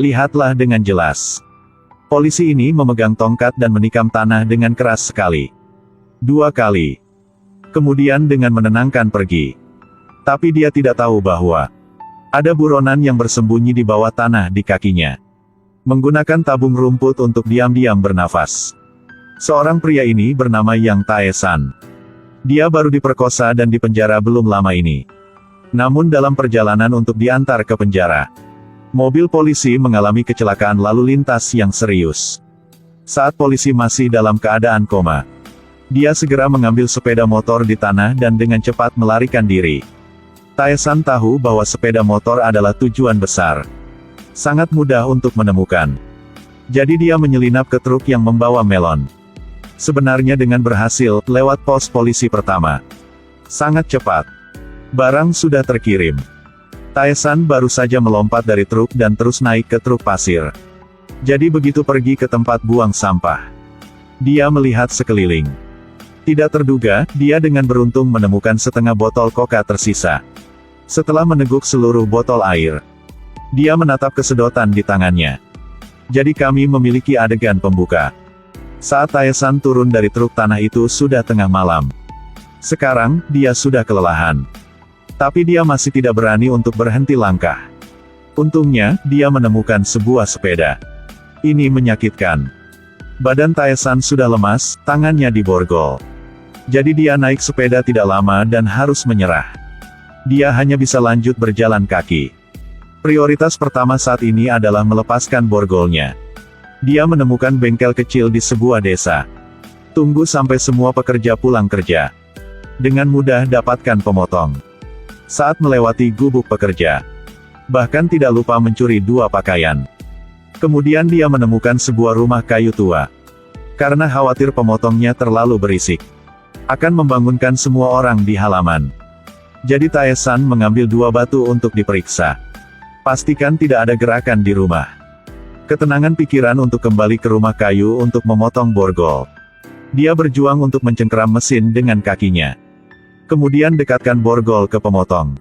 Lihatlah dengan jelas. Polisi ini memegang tongkat dan menikam tanah dengan keras sekali. 2 kali. Kemudian dengan menenangkan pergi. Tapi dia tidak tahu bahwa ada buronan yang bersembunyi di bawah tanah di kakinya. Menggunakan tabung rumput untuk diam-diam bernafas. Seorang pria ini bernama Yang Tae-san. Dia baru diperkosa dan dipenjara belum lama ini. Namun dalam perjalanan untuk diantar ke penjara, mobil polisi mengalami kecelakaan lalu lintas yang serius. Saat polisi masih dalam keadaan koma, dia segera mengambil sepeda motor di tanah dan dengan cepat melarikan diri. Tae-san tahu bahwa sepeda motor adalah tujuan besar. Sangat mudah untuk menemukan. Jadi dia menyelinap ke truk yang membawa melon. Sebenarnya dengan berhasil, lewat pos polisi pertama. Sangat cepat. Barang sudah terkirim. Tae-san baru saja melompat dari truk dan terus naik ke truk pasir. Jadi begitu pergi ke tempat buang sampah, dia melihat sekeliling. Tidak terduga, dia dengan beruntung menemukan setengah botol Coca tersisa. Setelah meneguk seluruh botol air, dia menatap kesedotan di tangannya. Jadi kami memiliki adegan pembuka. Saat Tae-san turun dari truk tanah itu sudah tengah malam. Sekarang, dia sudah kelelahan. Tapi dia masih tidak berani untuk berhenti langkah. Untungnya, dia menemukan sebuah sepeda. Ini menyakitkan. Badan Tae-san sudah lemas, tangannya diborgol. Jadi dia naik sepeda tidak lama dan harus menyerah. Dia hanya bisa lanjut berjalan kaki. Prioritas pertama saat ini adalah melepaskan borgolnya. Dia menemukan bengkel kecil di sebuah desa. Tunggu sampai semua pekerja pulang kerja. Dengan mudah dapatkan pemotong. Saat melewati gubuk pekerja, bahkan tidak lupa mencuri 2 pakaian. Kemudian dia menemukan sebuah rumah kayu tua. Karena khawatir pemotongnya terlalu berisik, akan membangunkan semua orang di halaman. Jadi Tae-san mengambil 2 batu untuk diperiksa. Pastikan tidak ada gerakan di rumah. Ketenangan pikiran untuk kembali ke rumah kayu untuk memotong borgol. Dia berjuang untuk mencengkeram mesin dengan kakinya. Kemudian dekatkan borgol ke pemotong.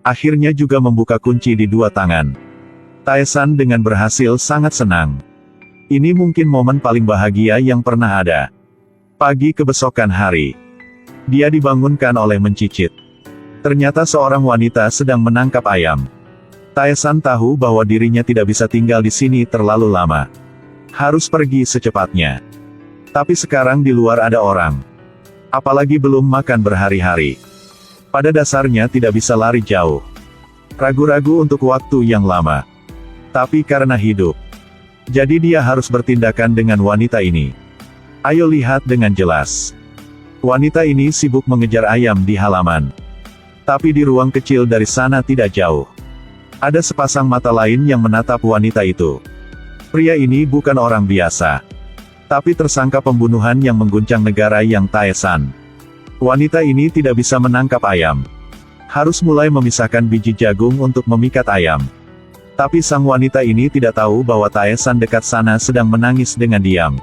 Akhirnya juga membuka kunci di 2 tangan. Tae-san dengan berhasil sangat senang. Ini mungkin momen paling bahagia yang pernah ada. Pagi kebesokan hari, dia dibangunkan oleh mencicit. Ternyata seorang wanita sedang menangkap ayam. Tae-san tahu bahwa dirinya tidak bisa tinggal di sini terlalu lama. Harus pergi secepatnya. Tapi sekarang di luar ada orang. Apalagi belum makan berhari-hari. Pada dasarnya tidak bisa lari jauh. Ragu-ragu untuk waktu yang lama. Tapi karena hidup, jadi dia harus bertindakan dengan wanita ini. Ayo lihat dengan jelas. Wanita ini sibuk mengejar ayam di halaman. Tapi di ruang kecil dari sana tidak jauh, ada sepasang mata lain yang menatap wanita itu. Pria ini bukan orang biasa, tapi tersangka pembunuhan yang mengguncang negara Yang Tae-san. Wanita ini tidak bisa menangkap ayam. Harus mulai memisahkan biji jagung untuk memikat ayam. Tapi sang wanita ini tidak tahu bahwa Tae-san dekat sana sedang menangis dengan diam.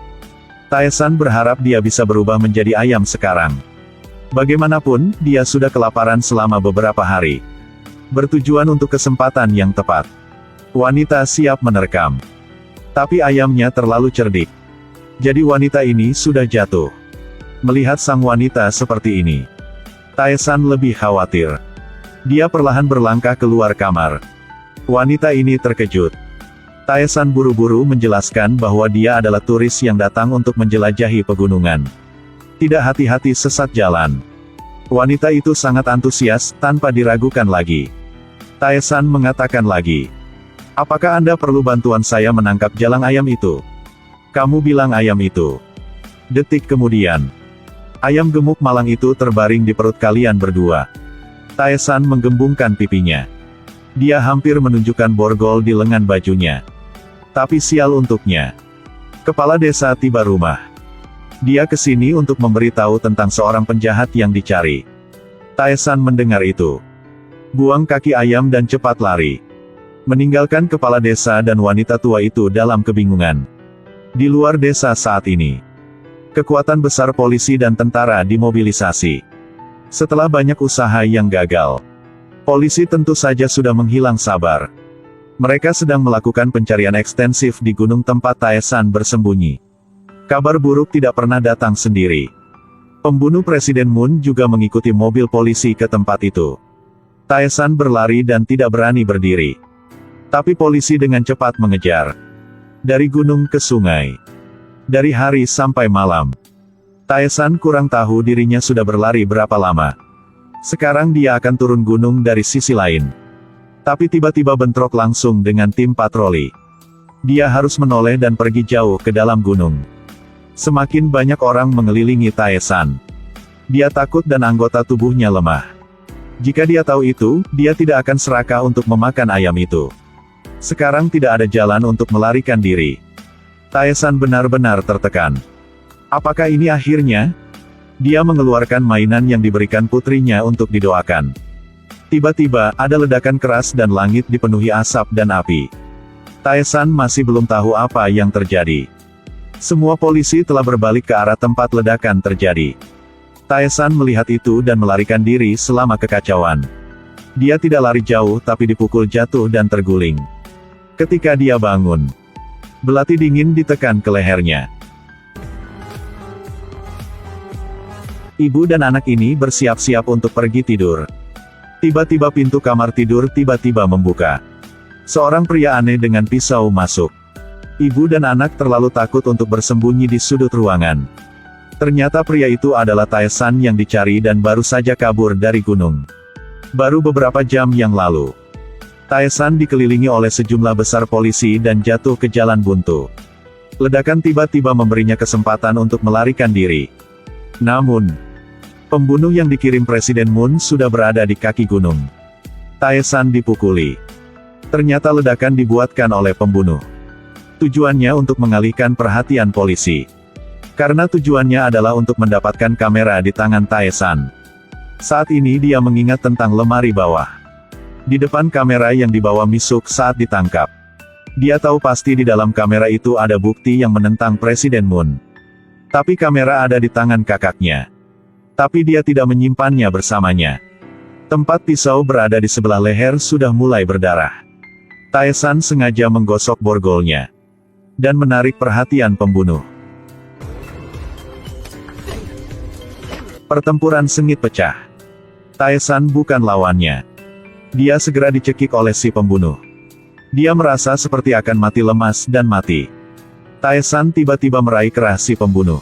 Tae-san berharap dia bisa berubah menjadi ayam sekarang. Bagaimanapun, dia sudah kelaparan selama beberapa hari. Bertujuan untuk kesempatan yang tepat. Wanita siap menerkam. Tapi ayamnya terlalu cerdik. Jadi wanita ini sudah jatuh. Melihat sang wanita seperti ini, Tae-san lebih khawatir. Dia perlahan berlangkah keluar kamar. Wanita ini terkejut. Tae-san buru-buru menjelaskan bahwa dia adalah turis yang datang untuk menjelajahi pegunungan. Tidak hati-hati sesat jalan. Wanita itu sangat antusias, tanpa diragukan lagi. Tae-san mengatakan lagi, "Apakah Anda perlu bantuan saya menangkap jalang ayam itu?" "Kamu bilang ayam itu." Detik kemudian, ayam gemuk malang itu terbaring di perut kalian berdua. Tae-san menggembungkan pipinya. Dia hampir menunjukkan borgol di lengan bajunya. Tapi sial untuknya. Kepala desa tiba rumah. Dia ke sini untuk memberitahu tentang seorang penjahat yang dicari. Tae-san mendengar itu. Buang kaki ayam dan cepat lari. Meninggalkan kepala desa dan wanita tua itu dalam kebingungan. Di luar desa saat ini, kekuatan besar polisi dan tentara dimobilisasi. Setelah banyak usaha yang gagal, polisi tentu saja sudah menghilang sabar. Mereka sedang melakukan pencarian ekstensif di gunung tempat Taesan bersembunyi. Kabar buruk tidak pernah datang sendiri. Pembunuh Presiden Moon juga mengikuti mobil polisi ke tempat itu. Taesan berlari dan tidak berani berdiri. Tapi polisi dengan cepat mengejar. Dari gunung ke sungai. Dari hari sampai malam. Taesan kurang tahu dirinya sudah berlari berapa lama. Sekarang dia akan turun gunung dari sisi lain. Tapi tiba-tiba bentrok langsung dengan tim patroli. Dia harus menoleh dan pergi jauh ke dalam gunung. Semakin banyak orang mengelilingi Taesan. Dia takut dan anggota tubuhnya lemah. Jika dia tahu itu, dia tidak akan serakah untuk memakan ayam itu. Sekarang tidak ada jalan untuk melarikan diri. Taesan benar-benar tertekan. Apakah ini akhirnya? Dia mengeluarkan mainan yang diberikan putrinya untuk didoakan. Tiba-tiba, ada ledakan keras dan langit dipenuhi asap dan api. Taesan masih belum tahu apa yang terjadi. Semua polisi telah berbalik ke arah tempat ledakan terjadi. Taesan melihat itu dan melarikan diri selama kekacauan. Dia tidak lari jauh tapi dipukul jatuh dan terguling. Ketika dia bangun, belati dingin ditekan ke lehernya. Ibu dan anak ini bersiap-siap untuk pergi tidur. Tiba-tiba pintu kamar tidur tiba-tiba membuka. Seorang pria aneh dengan pisau masuk. Ibu dan anak terlalu takut untuk bersembunyi di sudut ruangan. Ternyata pria itu adalah Taesan yang dicari dan baru saja kabur dari gunung. Baru beberapa jam yang lalu. Taesan dikelilingi oleh sejumlah besar polisi dan jatuh ke jalan buntu. Ledakan tiba-tiba memberinya kesempatan untuk melarikan diri. Namun, pembunuh yang dikirim Presiden Moon sudah berada di kaki gunung. Taesan dipukuli. Ternyata ledakan dibuatkan oleh pembunuh. Tujuannya untuk mengalihkan perhatian polisi. Karena tujuannya adalah untuk mendapatkan kamera di tangan Taesan. Saat ini dia mengingat tentang lemari bawah. Di depan kamera yang dibawa Misuk saat ditangkap. Dia tahu pasti di dalam kamera itu ada bukti yang menentang Presiden Moon. Tapi kamera ada di tangan kakaknya. Tapi dia tidak menyimpannya bersamanya. Tempat pisau berada di sebelah leher sudah mulai berdarah. Taesan sengaja menggosok borgolnya. Dan menarik perhatian pembunuh. Pertempuran sengit pecah. Taesan bukan lawannya. Dia segera dicekik oleh si pembunuh. Dia merasa seperti akan mati lemas dan mati. Taesan tiba-tiba meraih keras si pembunuh.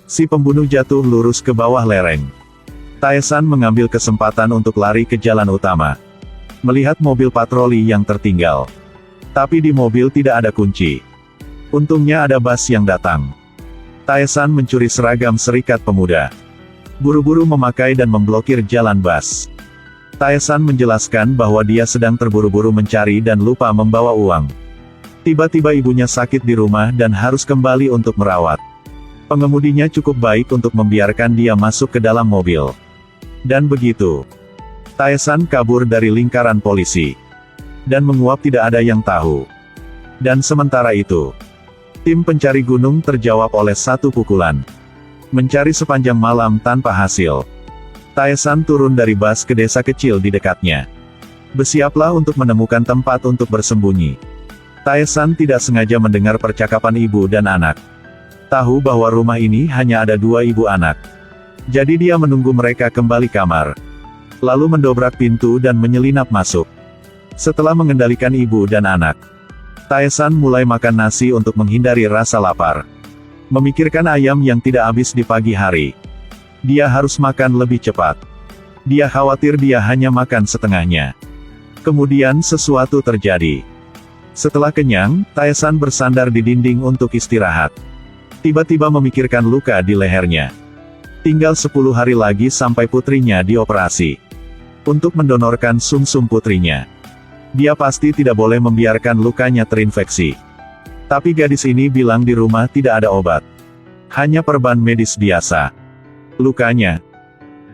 Si pembunuh jatuh lurus ke bawah lereng. Taesan mengambil kesempatan untuk lari ke jalan utama. Melihat mobil patroli yang tertinggal. Tapi di mobil tidak ada kunci. Untungnya ada bas yang datang. Taesan mencuri seragam serikat pemuda. Buru-buru memakai dan memblokir jalan bas. Taesan menjelaskan bahwa dia sedang terburu-buru mencari dan lupa membawa uang. Tiba-tiba ibunya sakit di rumah dan harus kembali untuk merawat. Pengemudinya cukup baik untuk membiarkan dia masuk ke dalam mobil. Dan begitu. Taesan kabur dari lingkaran polisi. Dan menguap tidak ada yang tahu. Dan sementara itu, tim pencari gunung terjawab oleh satu pukulan. Mencari sepanjang malam tanpa hasil. Taesan turun dari bas ke desa kecil di dekatnya. Bersiaplah untuk menemukan tempat untuk bersembunyi. Taesan tidak sengaja mendengar percakapan ibu dan anak. Tahu bahwa rumah ini hanya ada 2 ibu anak. Jadi dia menunggu mereka kembali kamar. Lalu mendobrak pintu dan menyelinap masuk. Setelah mengendalikan ibu dan anak, Taesan mulai makan nasi untuk menghindari rasa lapar. Memikirkan ayam yang tidak habis di pagi hari. Dia harus makan lebih cepat. Dia khawatir dia hanya makan setengahnya. Kemudian sesuatu terjadi. Setelah kenyang, Taesan bersandar di dinding untuk istirahat. Tiba-tiba memikirkan luka di lehernya. Tinggal 10 hari lagi sampai putrinya dioperasi. Untuk mendonorkan sumsum putrinya. Dia pasti tidak boleh membiarkan lukanya terinfeksi. Tapi gadis ini bilang di rumah tidak ada obat. Hanya perban medis biasa. Lukanya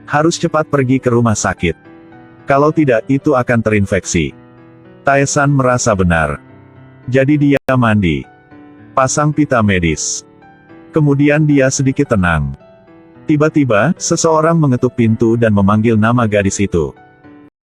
harus cepat pergi ke rumah sakit. Kalau tidak, itu akan terinfeksi. Taesan merasa benar. Jadi dia mandi. Pasang pita medis. Kemudian dia sedikit tenang. Tiba-tiba, seseorang mengetuk pintu dan memanggil nama gadis itu.